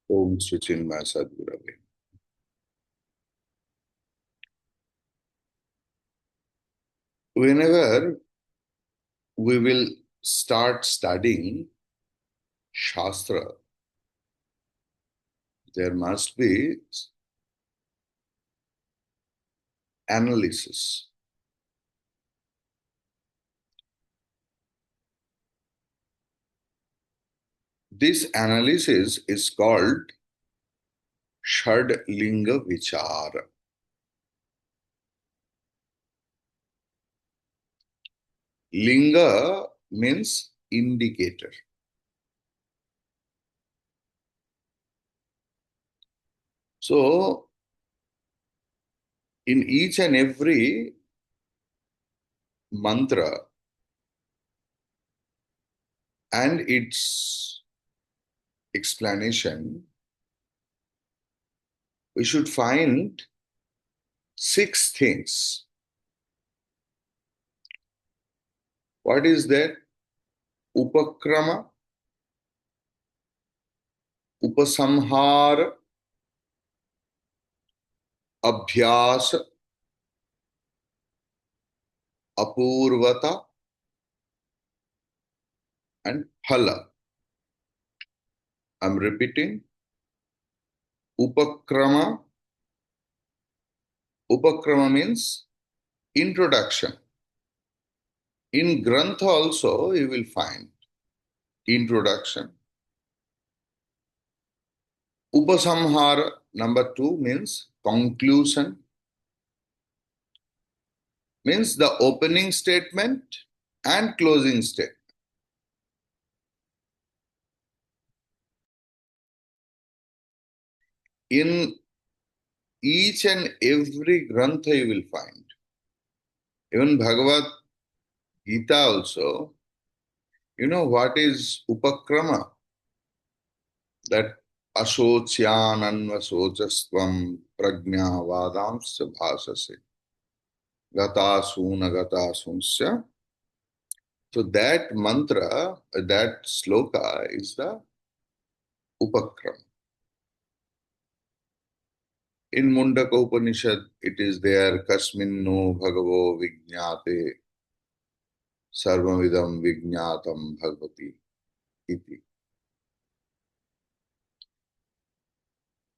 Om Sri Chinmaya Sadgurave. Whenever we will start studying Shastra, there must be analysis. This analysis is called Shad Linga Vichar. Linga means indicator. So, in each and every mantra and its explanation, we should find 6 things. What is that? Upakrama, Upasamhara, Abhyas, Apurvata, and Phala. I'm repeating. Upakrama. Upakrama means introduction. In Grantha also you will find introduction. Upasamhara, number 2, means conclusion. Means the opening statement and closing statement. In each and every Grantha you will find. Even Bhagavad Gita also, you know what is Upakrama? That Ashocyananvasocastvam prajna vadamsya bhasase gatasuna gatasunsya. So that mantra, that sloka is the Upakrama. In Mundaka Upanishad, it is there, Kasminno Bhagavo Vijñate Sarvavidam Vijñatam Bhagavati iti.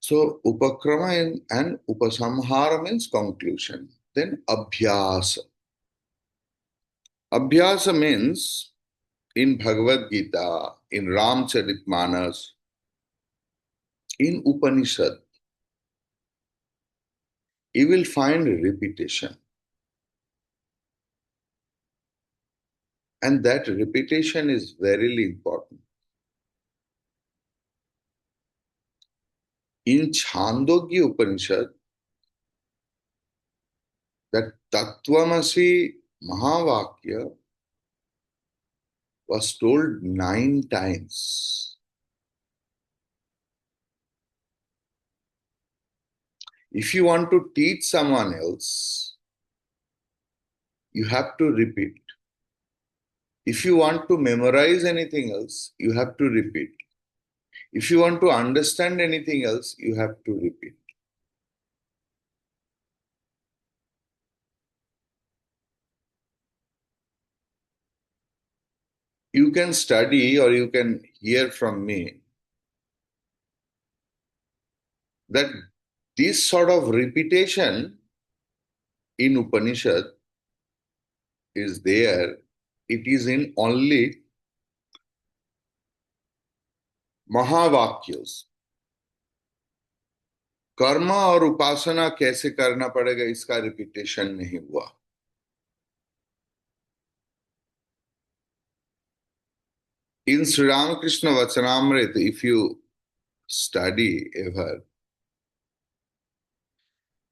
So Upakrama and Upasamhara means conclusion. Then Abhyasa. Abhyasa means in Bhagavad Gita, in Ramcharitmanas, in Upanishad, you will find repetition. And that repetition is very important. In Chandogya Upanishad, that Tattvamasi Mahavakya was told 9 times. If you want to teach someone else, you have to repeat. If you want to memorize anything else, you have to repeat. If you want to understand anything else, you have to repeat. You can study or you can hear from me that this sort of repetition in Upanishad is there. It is in only Mahavakyas. कर्म और उपासना कैसे करना पड़ेगा इसका repetition नहीं हुआ. In Sri Ramakrishna Vachanamrita, if you study ever,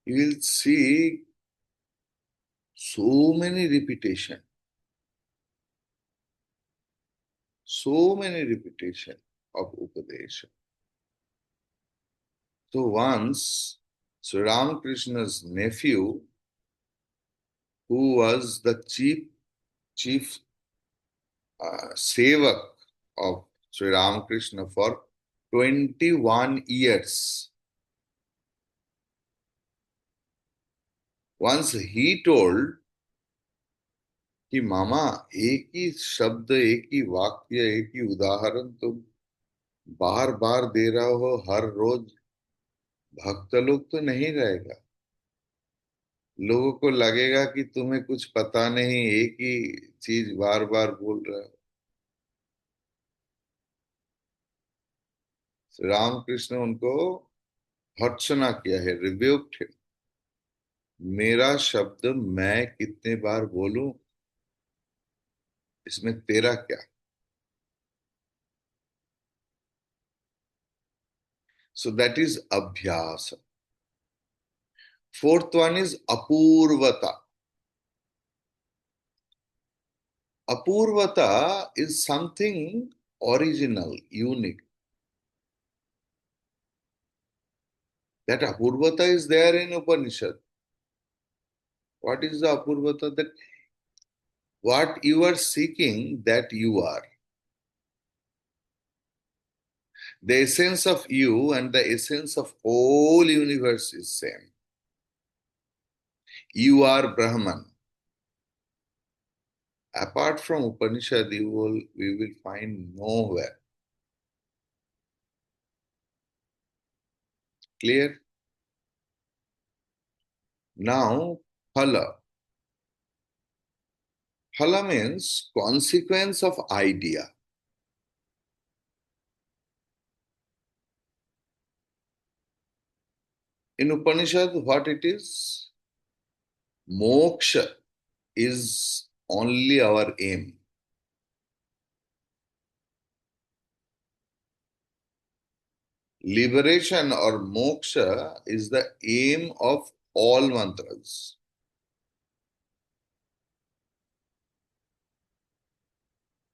you will see so many repetition. So many repetition of Upadesha. So once Sri Ramakrishna's nephew, who was the chief sevak of Sri Ramakrishna for 21 years. Once he told कि मामा, एक ही शब्द, एक ही वाक्य, एक ही उदाहरण तुम बार बार दे रहा हो हर रोज, भक्त लोग तो नहीं रहेगा, लोगों को लगेगा कि तुम्हें कुछ पता नहीं, एक ही चीज बार बार बोल रहे हो। श्री रामकृष्ण उनको भर्त्सना किया है, रिब्यूक्ड हिम। मेरा शब्द मैं कितने बार बोलूं, इसमें तेरा क्या। सो दैट इज अभ्यास। फोर्थ वन इज अपूर्वता. Apurvata is something original, unique. That Apurvata is there in Upanishad. What is the Apurvata? That what you are seeking, that you are. The essence of you and the essence of whole universe is same. You are Brahman. Apart from Upanishad, we will find nowhere. Clear? Now, phala. Phala means consequence of idea. In Upanishad, what it is? Moksha is only our aim. Liberation or moksha is the aim of all mantras.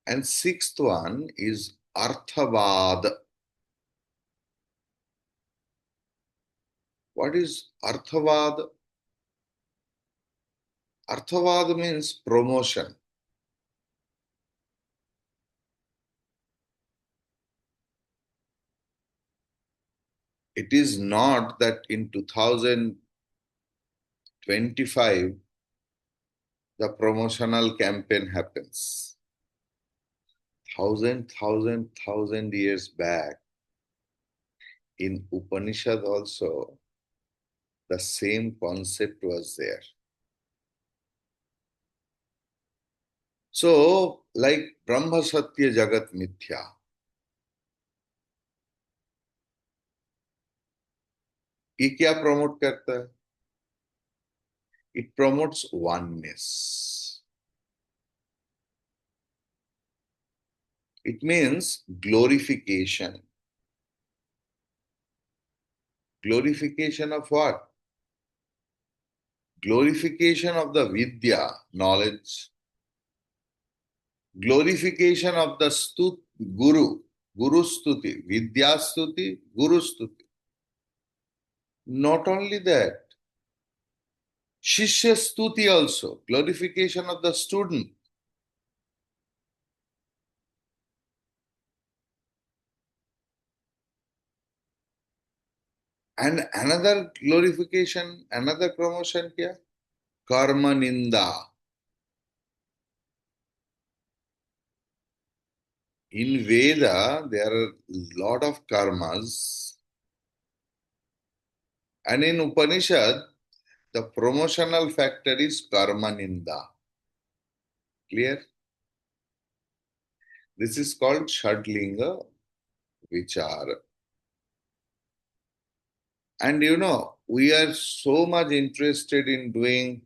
And sixth one is Arthavad. What is Arthavad? Arthavad means promotion. It is not that in 2025 the promotional campaign happens. Thousand years back in Upanishad also the same concept was there. So, like Brahma Satya Jagat Mithya, ये क्या promote करता है? It promotes oneness. It means glorification. Glorification of what? Glorification of the Vidya, knowledge. Glorification of the Guru, Guru Stuti, Vidya Stuti, Guru Stuti. Not only that, Shishya Stuti also, glorification of the student. And another glorification, another promotion here, karma ninda. In Veda, there are a lot of karmas, and in Upanishad, the promotional factor is karma ninda. Clear? This is called Shadlinga Vichara. And we are so much interested in doing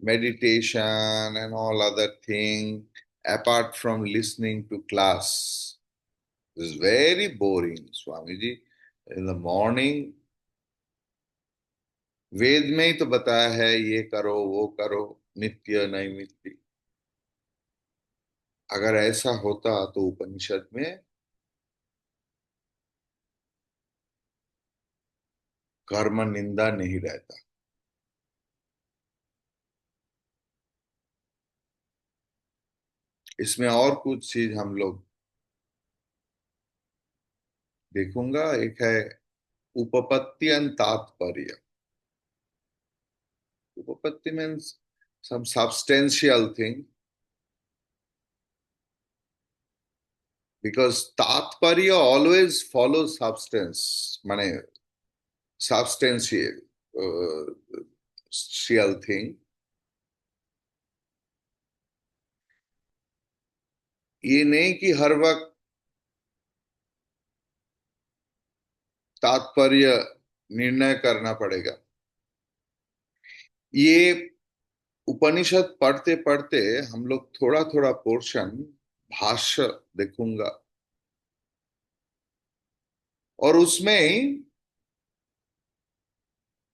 meditation and all other thing apart from listening to class. It's very boring, Swamiji. In the morning, वेद में ही तो बताया है ये करो वो करो, नित्य नैमित्तिक। अगर ऐसा होता तो उपनिषद में कर्म निंदा नहीं रहता। इसमें और कुछ चीज हम लोग देखूंगा। एक है उपपत्ति एंड तात्पर्य। उपपत्ति means some substantial thing, because tatparya always follows substance, মানে substantial thing। ये नहीं कि हर वक्त तात्पर्य निर्णय करना पड़ेगा। ये उपनिषद पढ़ते पढ़ते हम लोग थोड़ा थोड़ा पोर्शन भाष्य देखूंगा, और उसमें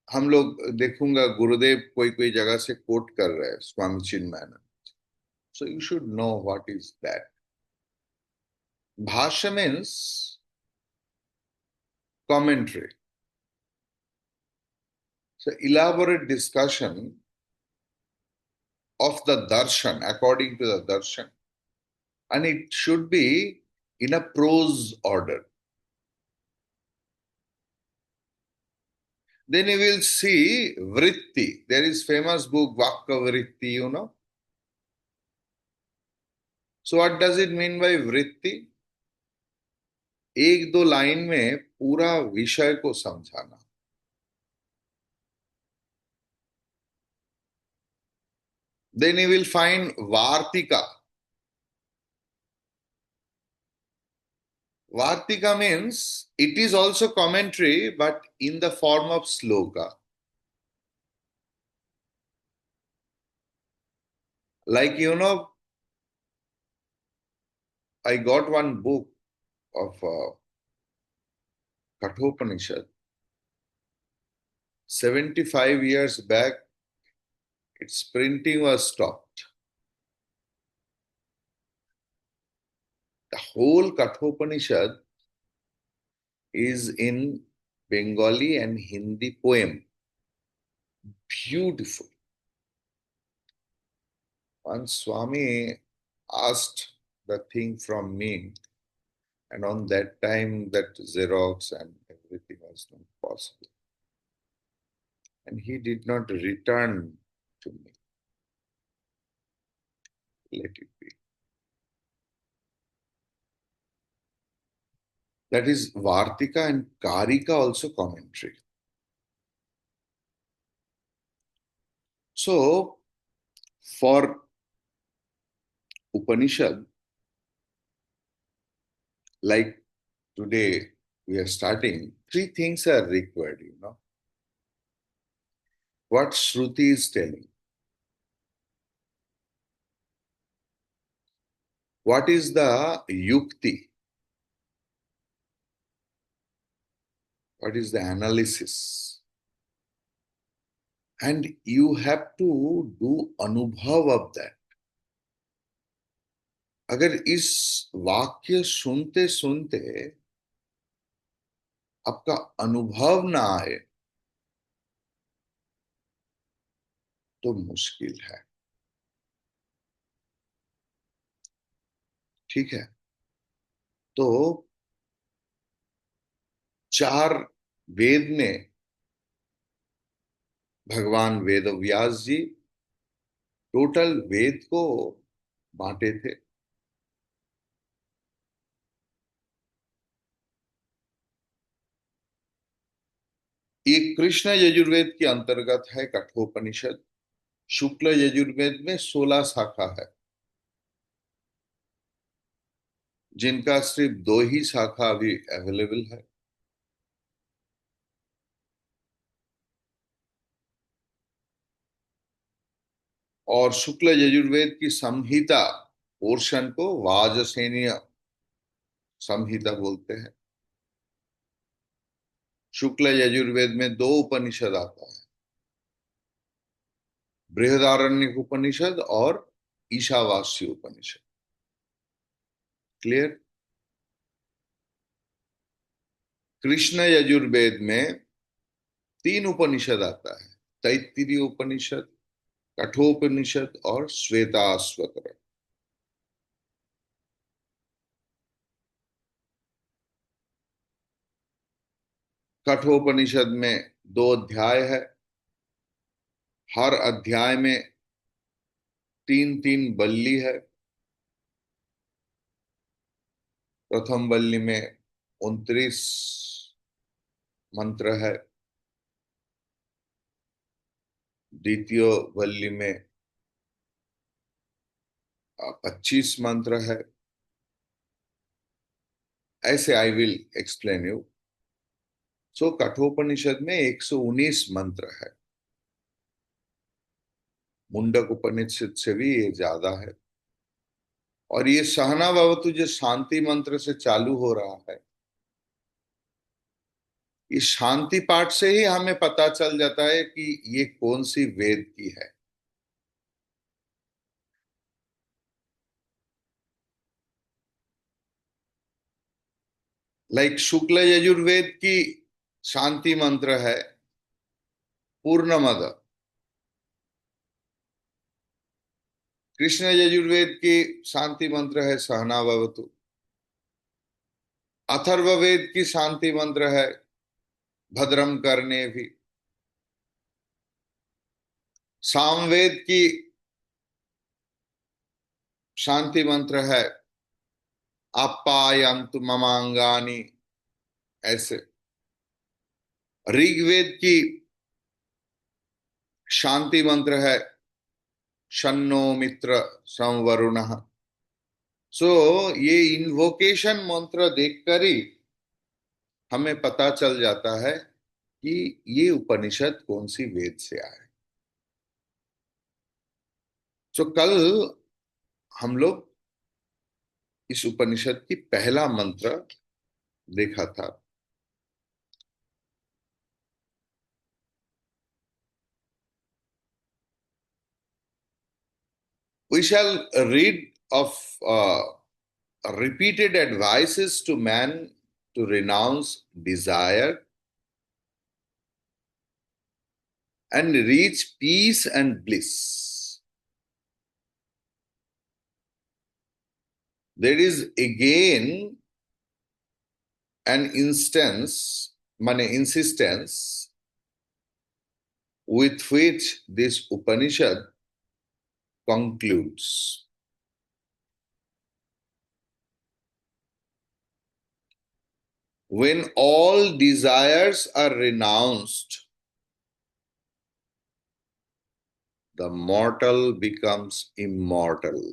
हम लोग देखूंगा गुरुदेव कोई कोई जगह से कोट कर रहे हैं Swami Chinmayananda. So you should know what is that. भाष्य means commentary, so elaborate discussion of the darshan according to the darshan, and it should be in a prose order. Then you will see vritti. There is famous book Vakka Vritti, you know. So what does it mean by vritti? एक दो line में पूरा विषय को समझाना। Then you will find vartika. Vartika means it is also commentary, but in the form of sloka. Like, you know, I got one book of Kathopanishad. 75 years back, its printing was stopped. The whole Kathopanishad is in Bengali and Hindi poem. Beautiful. Once Swami asked the thing from me, and on that time that Xerox and everything was not possible. And he did not return to me. Let it be. That is Vartika and Karika also commentary. So, for Upanishad, like today we are starting, three things are required, you know. What Shruti is telling. What is the yukti? What is the analysis? And you have to do अनुभव of that. अगर इस वाक्य सुनते सुनते आपका अनुभव ना आए तो मुश्किल है। ठीक है, तो चार वेद में भगवान वेद व्यास जी टोटल वेद को बांटे थे। एक कृष्ण यजुर्वेद के अंतर्गत है कठोपनिषद। शुक्ल यजुर्वेद में 16 शाखा है, जिनका सिर्फ 2 ही शाखा अभी अवेलेबल है। और शुक्ल यजुर्वेद की संहिता पोर्शन को वाजसेनीय संहिता बोलते हैं। शुक्ल यजुर्वेद में 2 उपनिषद आता है, बृहदारण्यक उपनिषद और ईशावास्य उपनिषद। क्लियर? कृष्ण यजुर्वेद में 3 उपनिषद आता है, तैत्तिरीय उपनिषद, कठोपनिषद और श्वेताश्वतर। कठोपनिषद में 2 अध्याय है। हर अध्याय में 3 3 बल्ली है। प्रथम बल्ली में 29 मंत्र है। द्वितीय बल्ली में 25 मंत्र है। ऐसे आई विल एक्सप्लेन यू। सो कठोपनिषद में 119 मंत्र है। मुंडक उपनिषद से भी ये ज्यादा है। और ये सहना भवतु जो शांति मंत्र से चालू हो रहा है, इस शांति पाठ से ही हमें पता चल जाता है कि ये कौन सी वेद की है। लाइक शुक्ल यजुर्वेद की शांति मंत्र है पूर्णमद। कृष्ण यजुर्वेद की शांति मंत्र है सहना भवतु। अथर्ववेद की शांति मंत्र है भद्रम करने भी। सामवेद की शांति मंत्र है आप्यायन्तु ममांगानि। ऐसे ऋग्वेद की शांति मंत्र है शन्नो मित्र संवरुणः। सो ये इन्वोकेशन मंत्र देखकर ही हमें पता चल जाता है कि ये उपनिषद कौन सी वेद से आए। सो कल हम लोग इस उपनिषद की पहला मंत्र देखा था। We shall read of repeated advices to man to renounce desire and reach peace and bliss. There is again an insistence with which this Upanishad concludes. When all desires are renounced, the mortal becomes immortal.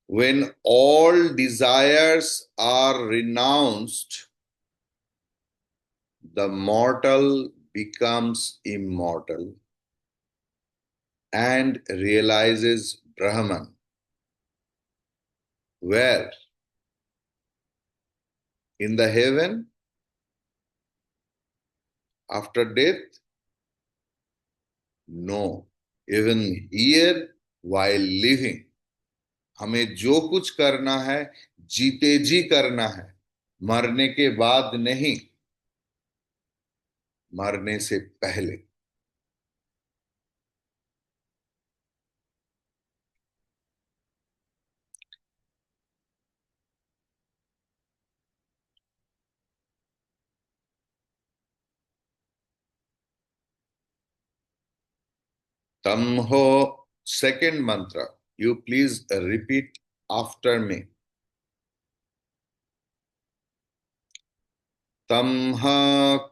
When all desires are renounced, the mortal becomes immortal and realizes Brahman, where in the heaven, after death, no. Even here, while living, हमें जो कुछ करना है जीते जी करना है, मरने के बाद नहीं, मरने से पहले। तम हो सेकेंड मंत्र, you please repeat after me. तम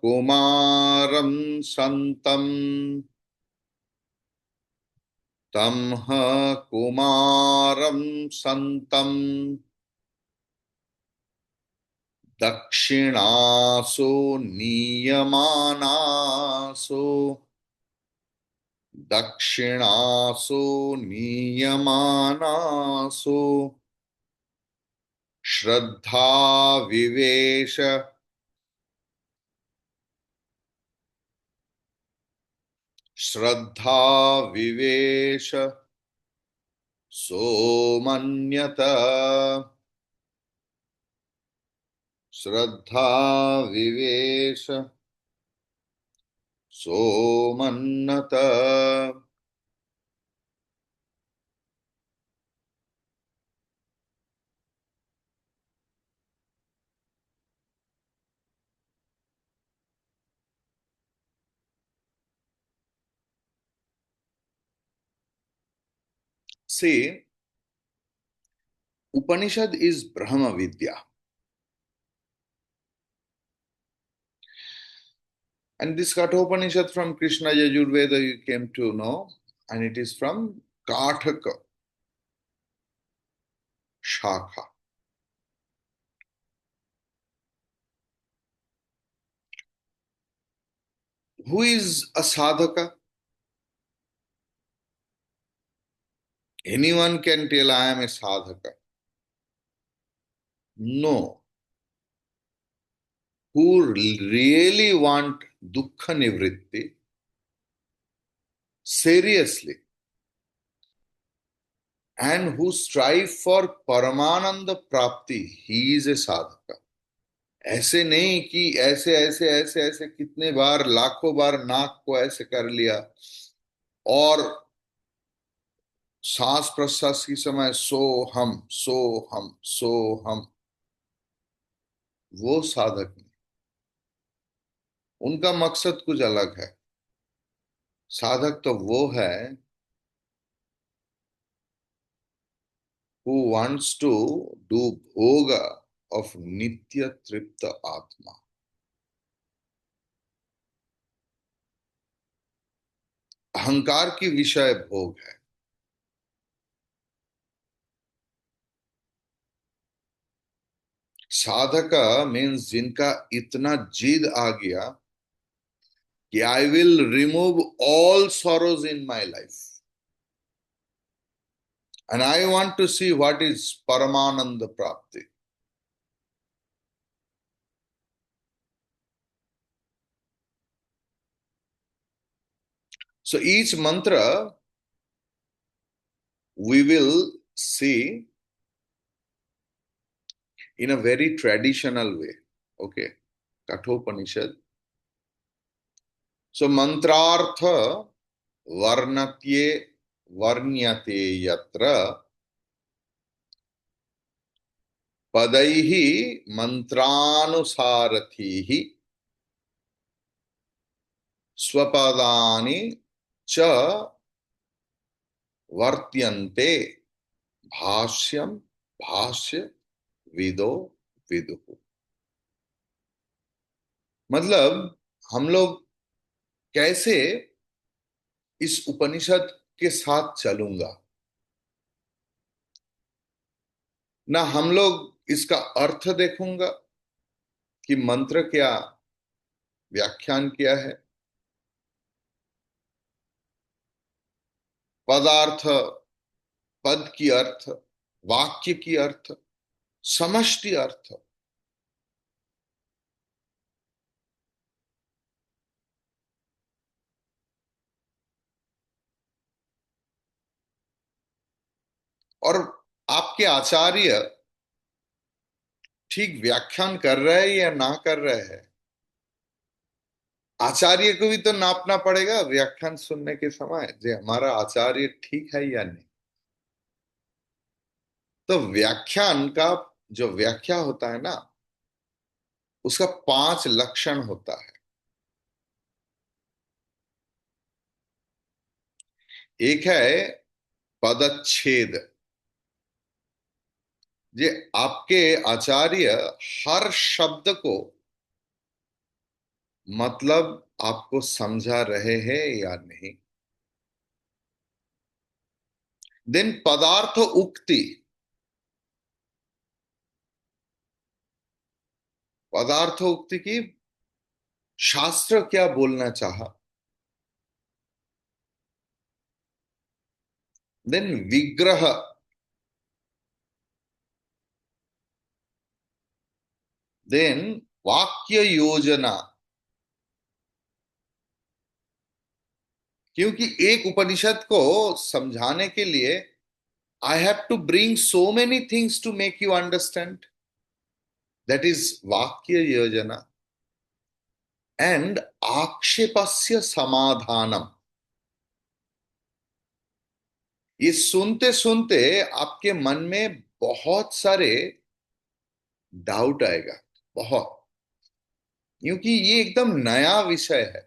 कुमारं संतम, तम कुमारं संतम दक्षिणासो नीयमानासो, दक्षिणासो नीयमानासो श्रद्धा विवेश, श्रद्धा विवेश सोमन्यत, श्रद्धा विवेश सोमन्नत। See, Upanishad is Brahma Vidya. And this Kathopanishad from Krishna Yajurveda you came to know, and it is from Kathaka Shakha. Who is a sadhaka? Anyone can tell I am a sadhaka. No. Who really want dukkha nivritti, seriously, and who strive for paramananda prapti, he is a sadhaka. ऐसे नहीं कि ऐसे ऐसे ऐसे ऐसे कितने बार लाखों बार नाक को ऐसे कर लिया और सांस प्रश्वास के समय सो हम सो हम, वो साधक नहीं। उनका मकसद कुछ अलग है। साधक तो वो है who wants to do bhoga of nitya tripta atma. अहंकार की विषय भोग है। साधका मीन्स जिनका इतना जिद आ गया कि I will remove all sorrows in my life and I want to see what is परमानंद प्राप्ति। So each mantra we will see in a very traditional way. Okay, Kathopanishad. So mantrartha varnatye varnyate yatra padaihi mantranusarathihi swapadani cha वर्त्यन्ते भाष्यम भाष्य विदो विदुः। मतलब हम लोग कैसे इस उपनिषद के साथ चलूंगा, ना हम लोग इसका अर्थ देखूंगा कि मंत्र क्या व्याख्यान किया है, पदार्थ पद की अर्थ, वाक्य की अर्थ, समष्टि अर्थ, और आपके आचार्य ठीक व्याख्यान कर रहे हैं या ना कर रहे हैं, आचार्य को भी तो नापना पड़ेगा व्याख्यान सुनने के समय, जो हमारा आचार्य ठीक है या नहीं। तो व्याख्यान का जो व्याख्या होता है ना, उसका 5 लक्षण होता है। एक है पदच्छेद, ये आपके आचार्य हर शब्द को मतलब आपको समझा रहे हैं या नहीं। देन पदार्थ उक्ति, पदार्थ उक्ति की शास्त्र क्या बोलना चाहा। देन विग्रह, देन वाक्य योजना, क्योंकि एक उपनिषद को समझाने के लिए I have to bring so many things to make you understand, that is वाक्य योजना। एंड आक्षेपस्य समाधानम, ये सुनते सुनते आपके मन में बहुत सारे डाउट आएगा, बहुत, क्योंकि ये एकदम नया विषय है।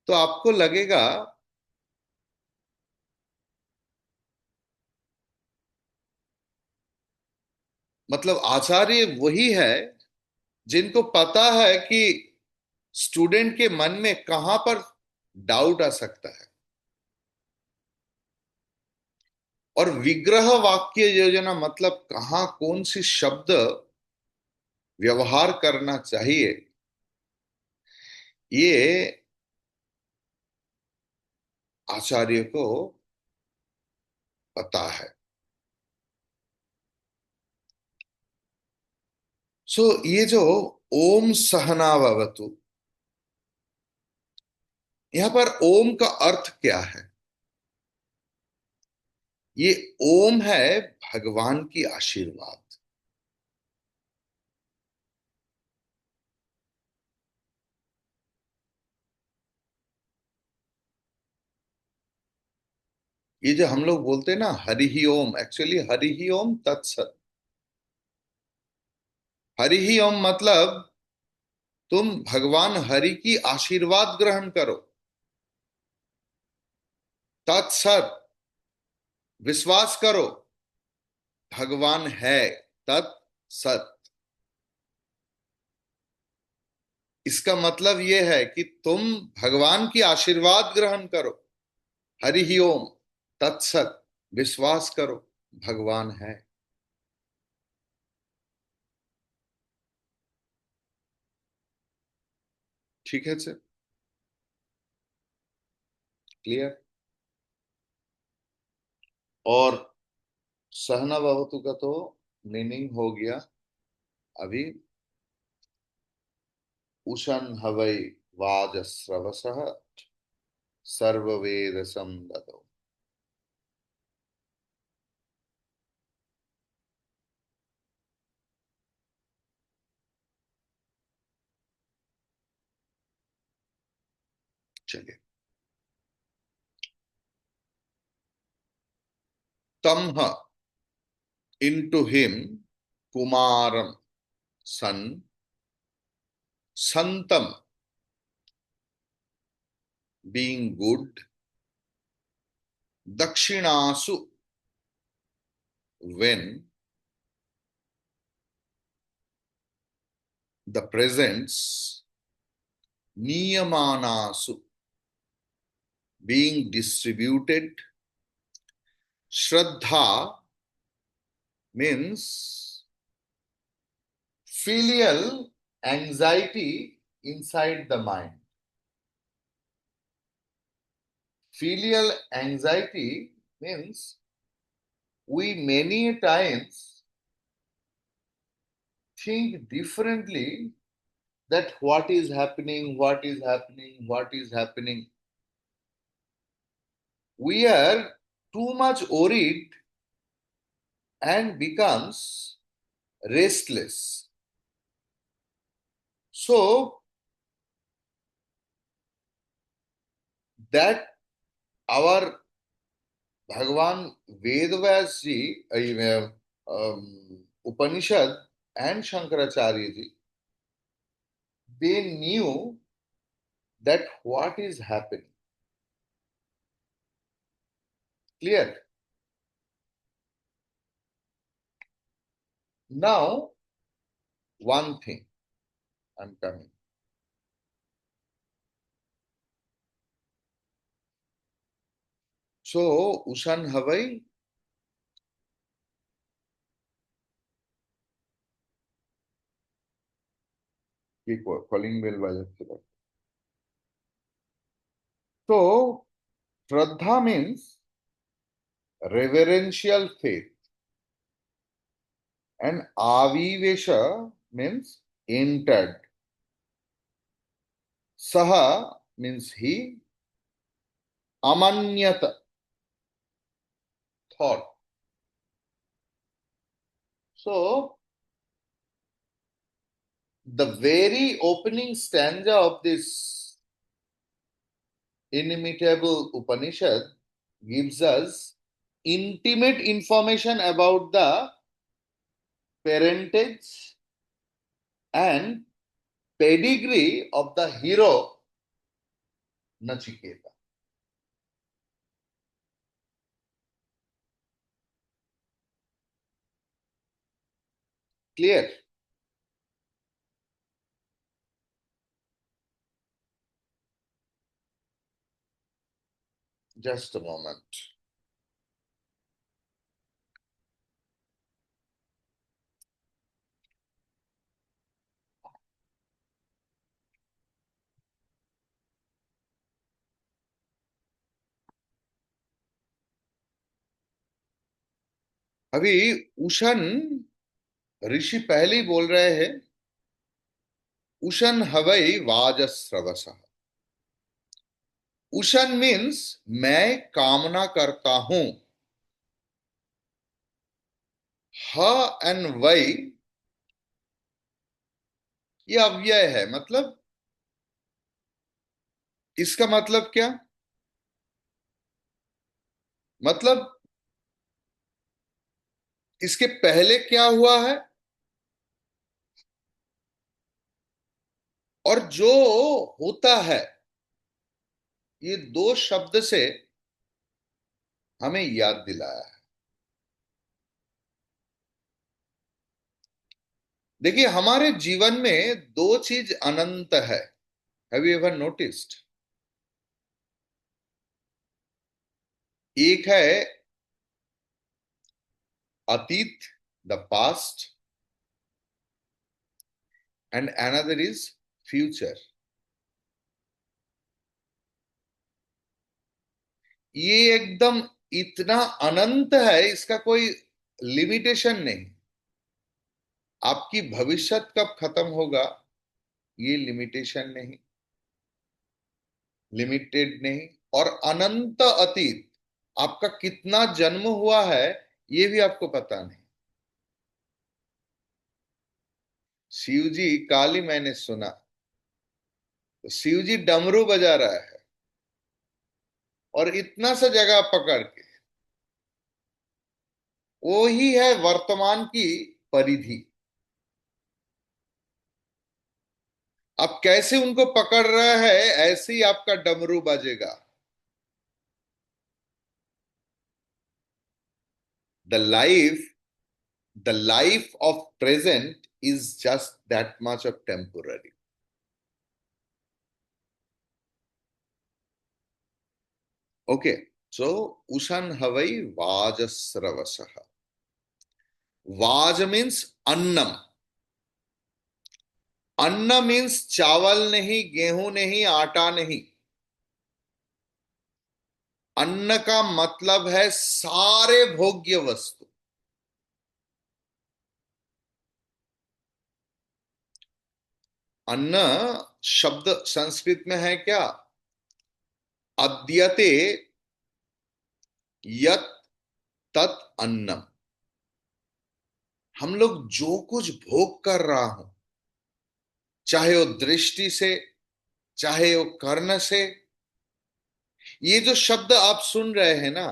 तो आपको लगेगा मतलब आचार्य वही है जिनको पता है कि स्टूडेंट के मन में कहां पर डाउट आ सकता है, और विग्रह वाक्य योजना मतलब कहां कौन सी शब्द व्यवहार करना चाहिए, ये आचार्य को पता है। सो ये जो ओम सहना भवतु, यहां पर ओम का अर्थ क्या है? ये ओम है भगवान की आशीर्वाद। ये जो हम लोग बोलते हैं ना हरि ही ओम, एक्चुअली हरि ही ओम तत्सत। हरि ही ओम मतलब तुम भगवान हरि की आशीर्वाद ग्रहण करो। तत्सत, विश्वास करो भगवान है। तत्सत, इसका मतलब यह है कि तुम भगवान की आशीर्वाद ग्रहण करो। हरि ही ओम तत्सत, विश्वास करो भगवान है। ठीक है सर, क्लियर। और सहना भवतु का तो मीनिंग हो गया अभी। उशन हवै वाजस्रवसः सर्ववेद ददौ। चलिए, तमह, into him, kumaram, son, santam, being good, dakshinasu, when the presents, niyamanasu, being distributed, shraddha means filial anxiety inside the mind. Filial anxiety means we many times think differently, that what is happening, what is happening, what is happening. We are too much worried and becomes restless. So that our Bhagavan Vedvyas ji, Upanishad and Shankaracharya ji, they knew that what is happening. Clear? Now, one thing, I'm coming. So, Ushan Havai, calling bell बजाते रहो। तो श्रद्धा means reverential faith, and avivesha means entered. Saha means he, amanyata thought. So the very opening stanza of this inimitable Upanishad gives us intimate information about the parentage and pedigree of the hero Nachiketa. Clear? Just a moment. अभी उशन ऋषि पहले ही बोल रहे हैं, उशन हवै वाजस्रवसः. उशन means मैं कामना करता हूं. ह एंड वै ये अव्यय है. मतलब इसका मतलब क्या? मतलब इसके पहले क्या हुआ है और जो होता है, ये दो शब्द से हमें याद दिलाया है. देखिए, हमारे जीवन में दो चीज अनंत है. Have you ever noticed? एक है अतीत, the past, and another is future. ये एकदम इतना अनंत है, इसका कोई लिमिटेशन नहीं. आपकी भविष्य कब खत्म होगा, ये लिमिटेशन नहीं, लिमिटेड नहीं. और अनंत अतीत, आपका कितना जन्म हुआ है ये भी आपको पता नहीं. शिव जी काली मैंने सुना, तो शिव जी डमरू बजा रहा है और इतना सा जगह पकड़ के, वो ही है वर्तमान की परिधि. अब कैसे उनको पकड़ रहा है, ऐसे ही आपका डमरू बजेगा. The life the life of present is just that much of temporary. Okay, so ushan havai vajasravasah. Vaj means annam. अन्न मीन्स चावल नहीं, गेहूं नहीं, आटा नहीं. अन्न का मतलब है सारे भोग्य वस्तु. अन्न शब्द संस्कृत में है क्या? अद्यते यत तत् अन्नम. हम लोग जो कुछ भोग कर रहा हूं, चाहे वो दृष्टि से, चाहे वो कर्ण से, ये जो शब्द आप सुन रहे हैं ना,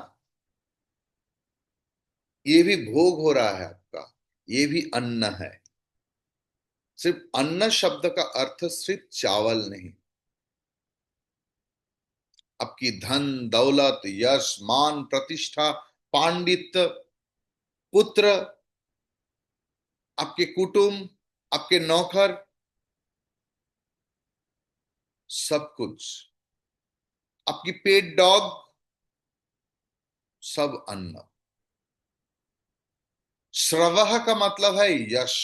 ये भी भोग हो रहा है आपका. ये भी अन्न है. सिर्फ अन्न शब्द का अर्थ सिर्फ चावल नहीं. आपकी धन दौलत, यश, मान, प्रतिष्ठा, पांडित्य, पुत्र, आपके कुटुंब, आपके नौकर, सब कुछ, आपकी पेट डॉग, सब अन्न. श्रवः का मतलब है यश.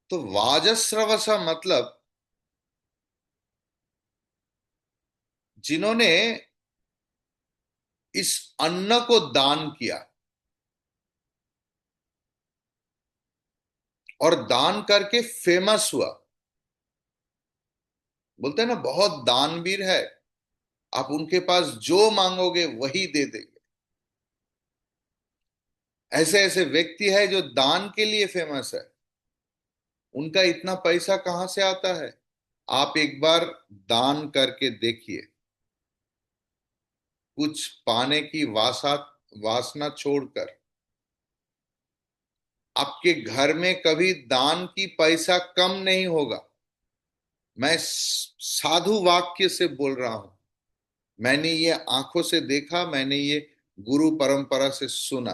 तो वाजस्रवस मतलब जिन्होंने इस अन्न को दान किया और दान करके फेमस हुआ. बोलते हैं ना, बहुत दानवीर है, आप उनके पास जो मांगोगे वही दे देंगे. ऐसे ऐसे व्यक्ति है जो दान के लिए फेमस है. उनका इतना पैसा कहां से आता है? आप एक बार दान करके देखिए. कुछ पाने की वासना छोड़कर आपके घर में कभी दान की पैसा कम नहीं होगा. मैं साधु वाक्य से बोल रहा हूं. मैंने ये आंखों से देखा, मैंने ये गुरु परंपरा से सुना.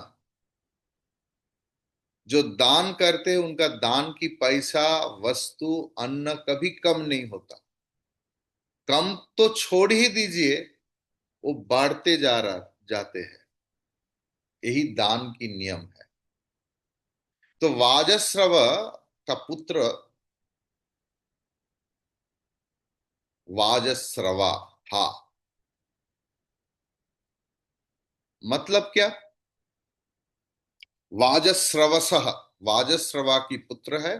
जो दान करते हैं उनका दान की पैसा, वस्तु, अन्न कभी कम नहीं होता। कम तो छोड़ ही दीजिए, वो बढ़ते जाते हैं। यही दान की नियम है। तो वाजश्रव का पुत्र वाजश्रवा था। मतलब क्या? वाजस्रवस, वाजस्रवा की पुत्र है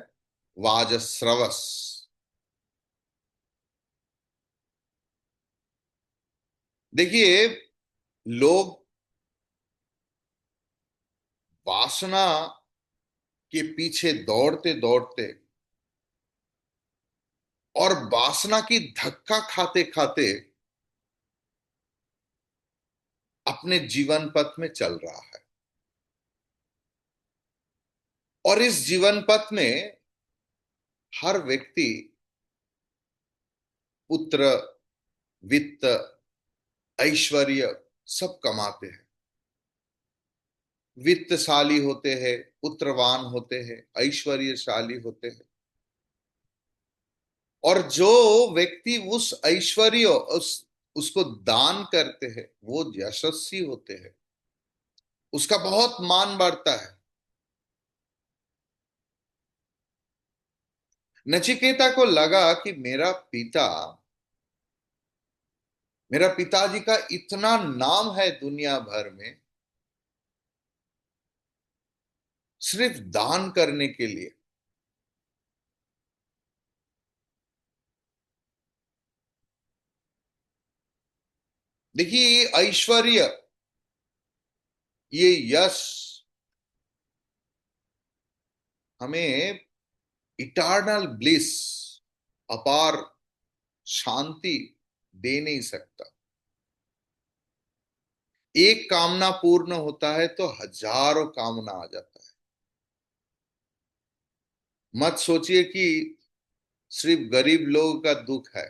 वाजस्रवस। देखिए, लोग वासना के पीछे दौड़ते दौड़ते और वासना की धक्का खाते खाते अपने जीवन पथ में चल रहा है। और इस जीवन पथ में हर व्यक्ति पुत्र, वित्त, ऐश्वर्य सब कमाते हैं। वित्तशाली होते हैं, पुत्रवान होते हैं, ऐश्वर्यशाली होते हैं। और जो व्यक्ति उस ऐश्वर्य उसको दान करते हैं वो यशस्वी होते हैं, उसका बहुत मान बढ़ता है। नचिकेता को लगा कि मेरा पिताजी का इतना नाम है दुनिया भर में, सिर्फ दान करने के लिए। देखिए, ये ऐश्वर्य, ये यश हमें इटर्नल ब्लिस, अपार शांति दे नहीं सकता। एक कामना पूर्ण होता है तो हजारों कामना आ जाता है। मत सोचिए कि सिर्फ गरीब लोगों का दुख है।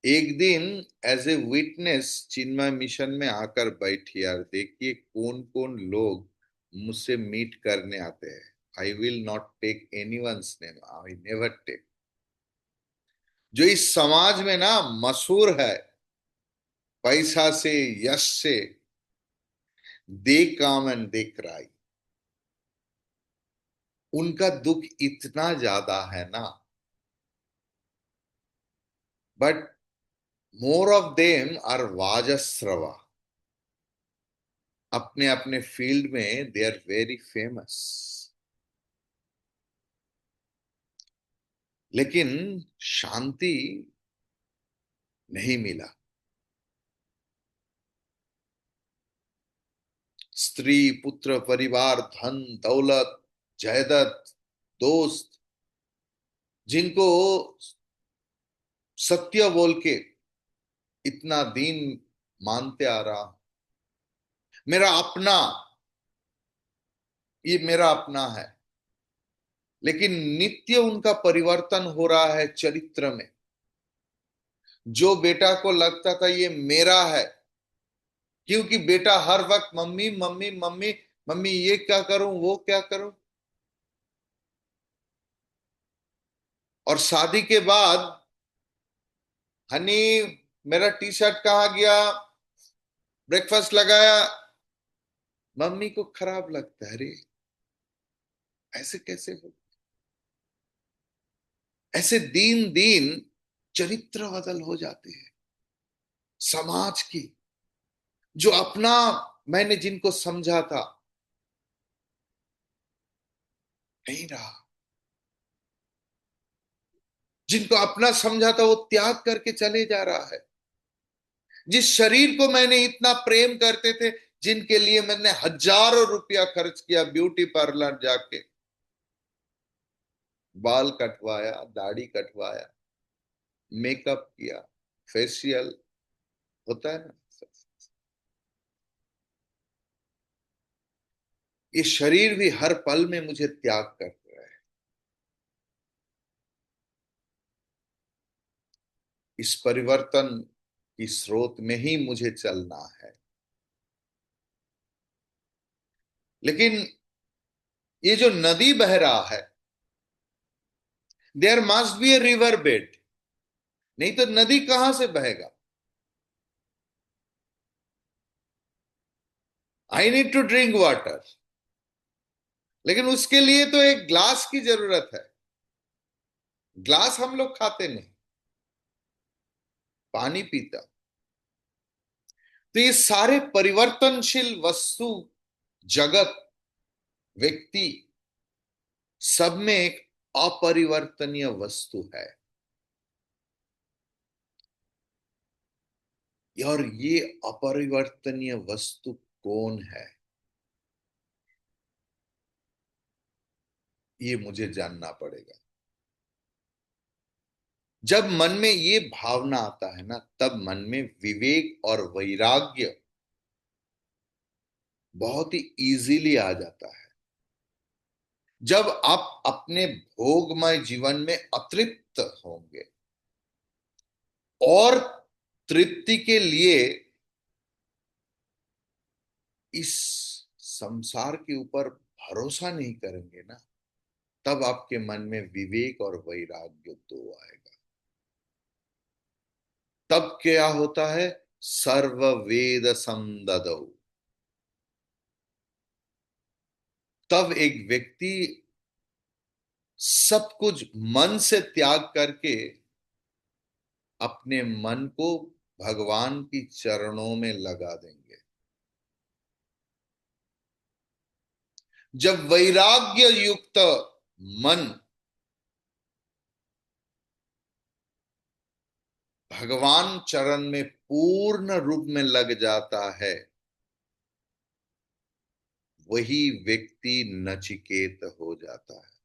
एक दिन as a witness Chinmaya mission में आकर बैठिए और देखिए कौन कौन लोग मुझसे मीट करने आते हैं। I will not take any once name, I never take. जो इस समाज में ना मशहूर है पैसा से, यश से, दे काम एंड दे क्राई, उनका दुख इतना ज्यादा है ना। But more of them are वाजस्रवा। अपने अपने फील्ड में दे आर वेरी फेमस। लेकिन शांति नहीं मिला। स्त्री, पुत्र, परिवार, धन, दौलत, जायदाद, दोस्त, जिनको सत्य बोल के इतना दिन मानते आ रहा हूं, मेरा अपना, ये मेरा अपना है। लेकिन नित्य उनका परिवर्तन हो रहा है चरित्र में। जो बेटा को लगता था ये मेरा है, क्योंकि बेटा हर वक्त मम्मी मम्मी मम्मी मम्मी, ये क्या करूं वो क्या करूं। और शादी के बाद हनी, मेरा टी शर्ट कहाँ गया, ब्रेकफास्ट लगाया, मम्मी को खराब लगता है। अरे ऐसे कैसे हो। ऐसे दिन दिन चरित्र बदल हो जाते हैं समाज की। जो अपना मैंने जिनको समझा था नहीं रहा, जिनको अपना समझा था वो त्याग करके चले जा रहा है। जिस शरीर को मैंने इतना प्रेम करते थे, जिनके लिए मैंने हजारों रुपया खर्च किया, ब्यूटी पार्लर जाके बाल कटवाया, दाढ़ी कटवाया, मेकअप किया, फेशियल होता है ना, ये शरीर भी हर पल में मुझे त्याग कर रहा है। इस परिवर्तन की स्रोत में ही मुझे चलना है। लेकिन ये जो नदी बह रहा है, there must be a river bed, नहीं तो नदी कहां से बहेगा? I need to drink water, लेकिन उसके लिए तो एक ग्लास की जरूरत है। ग्लास हम लोग खाते नहीं, पानी पीता। तो ये सारे परिवर्तनशील वस्तु, जगत, व्यक्ति, सब में एक अपरिवर्तनीय वस्तु है। और ये अपरिवर्तनीय वस्तु कौन है, ये मुझे जानना पड़ेगा। जब मन में ये भावना आता है ना, तब मन में विवेक और वैराग्य बहुत ही इजीली आ जाता है। जब आप अपने भोगमय जीवन में अतृप्त होंगे और तृप्ति के लिए इस संसार के ऊपर भरोसा नहीं करेंगे ना, तब आपके मन में विवेक और वैराग्य दो आएगा। तब क्या होता है? सर्व वेद समददौ। तब एक व्यक्ति सब कुछ मन से त्याग करके अपने मन को भगवान की चरणों में लगा देंगे। जब वैराग्य युक्त मन भगवान चरण में पूर्ण रूप में लग जाता है, वही व्यक्ति नचिकेत हो जाता है।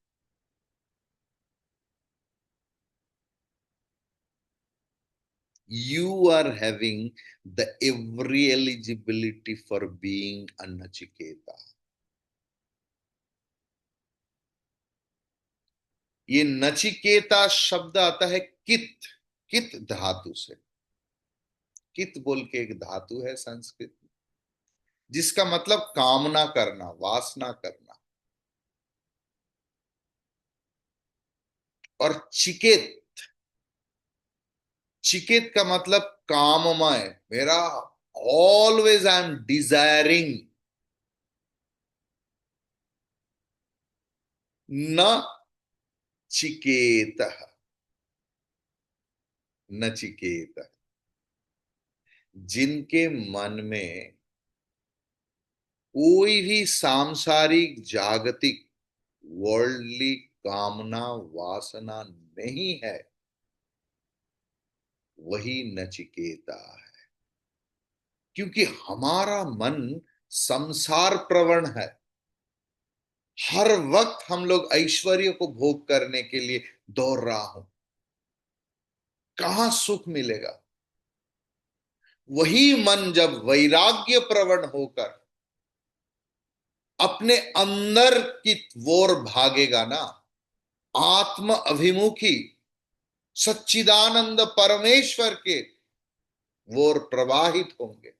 You are having the every eligibility for being a Nachiketa. ये नचिकेता शब्द आता है कित, कित धातु से। कित बोल के एक धातु है संस्कृत में, जिसका मतलब कामना करना, वासना करना। और चिकेत, चिकेत का मतलब काममय, मेरा ऑलवेज आई एम डिजायरिंग। न चिकेत, नचिकेत, जिनके मन में कोई भी सांसारिक जागतिक वर्ल्डली कामना वासना नहीं है, वही नचिकेता है। क्योंकि हमारा मन संसार प्रवण है। हर वक्त हम लोग ऐश्वर्य को भोग करने के लिए दौड़ रहा हूं। कहां सुख मिलेगा? वही मन जब वैराग्य प्रवण होकर अपने अंदर की ओर भागेगा ना, आत्म अभिमुखी सच्चिदानंद परमेश्वर के ओर प्रवाहित होंगे,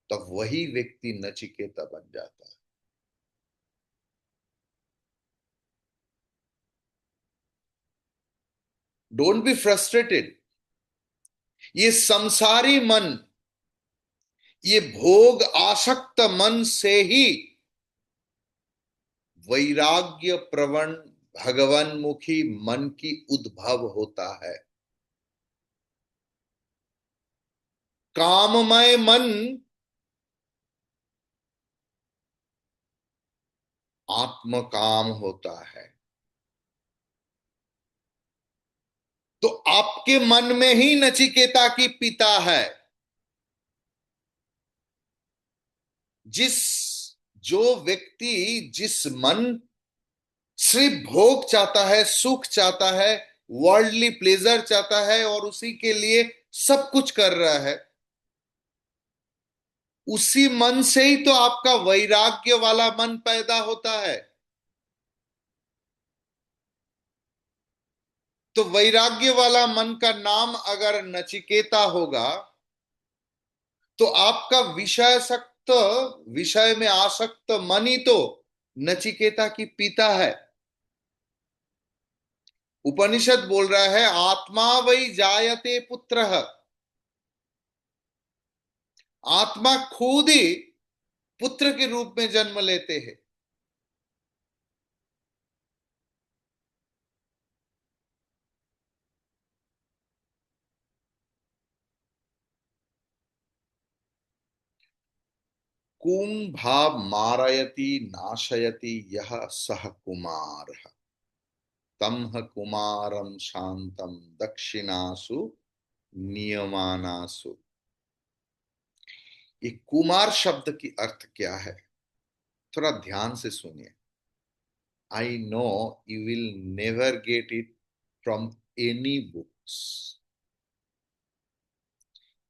तब वही व्यक्ति नचिकेता बन जाता है। Don't be frustrated. ये संसारी मन, ये भोग आसक्त मन से ही वैराग्य प्रवण भगवानमुखी मन की उद्भव होता है। काममय मन आत्मकाम होता है। तो आपके मन में ही नचिकेता की पिता है। जिस जो व्यक्ति जिस मन सिर्फ भोग चाहता है, सुख चाहता है, वर्ल्डली प्लेजर चाहता है और उसी के लिए सब कुछ कर रहा है, उसी मन से ही तो आपका वैराग्य वाला मन पैदा होता है। तो वैराग्य वाला मन का नाम अगर नचिकेता होगा, तो आपका विषयासक्त विषय में आसक्त मन ही तो नचिकेता की पिता है। उपनिषद बोल रहा है आत्मा वही जायते पुत्र। आत्मा खुद ही पुत्र के रूप में जन्म लेते हैं। कुम भाव मारयति नाशयति यह सह कुमार। तम कुमारम शांतम दक्षिणासु नियमानासु। ये कुमार शब्द की अर्थ क्या है, थोड़ा ध्यान से सुनिए। I know you will never get it from any books.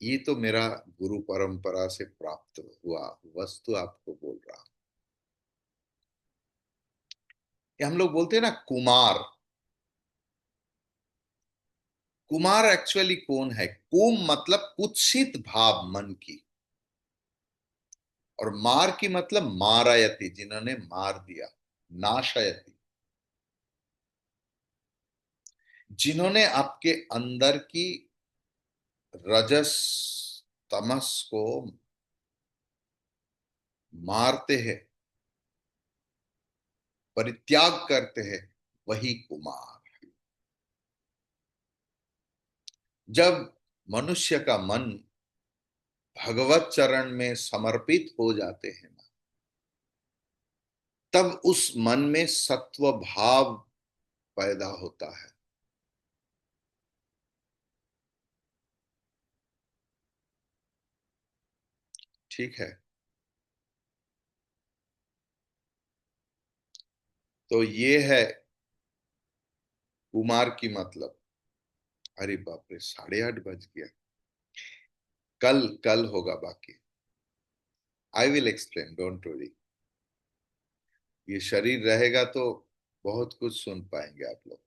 ये तो मेरा गुरु परंपरा से प्राप्त हुआ वस्तु आपको बोल रहा हूं। ये हम लोग बोलते हैं ना कुमार। कुमार एक्चुअली कौन है? कुम मतलब कुत्सित भाव मन की, और मार की मतलब मारायति, जिन्होंने मार दिया। नाशयति, जिन्होंने आपके अंदर की रजस तमस को मारते हैं, परित्याग करते हैं, वही कुमार। जब मनुष्य का मन भगवत चरण में समर्पित हो जाते हैं ना, तब उस मन में सत्व भाव पैदा होता है। ठीक है, तो ये है कुमार की मतलब। अरे बाप रे, 8:30 बज गया। कल कल होगा बाकी। I will explain, don't worry. ये शरीर रहेगा तो बहुत कुछ सुन पाएंगे आप लोग।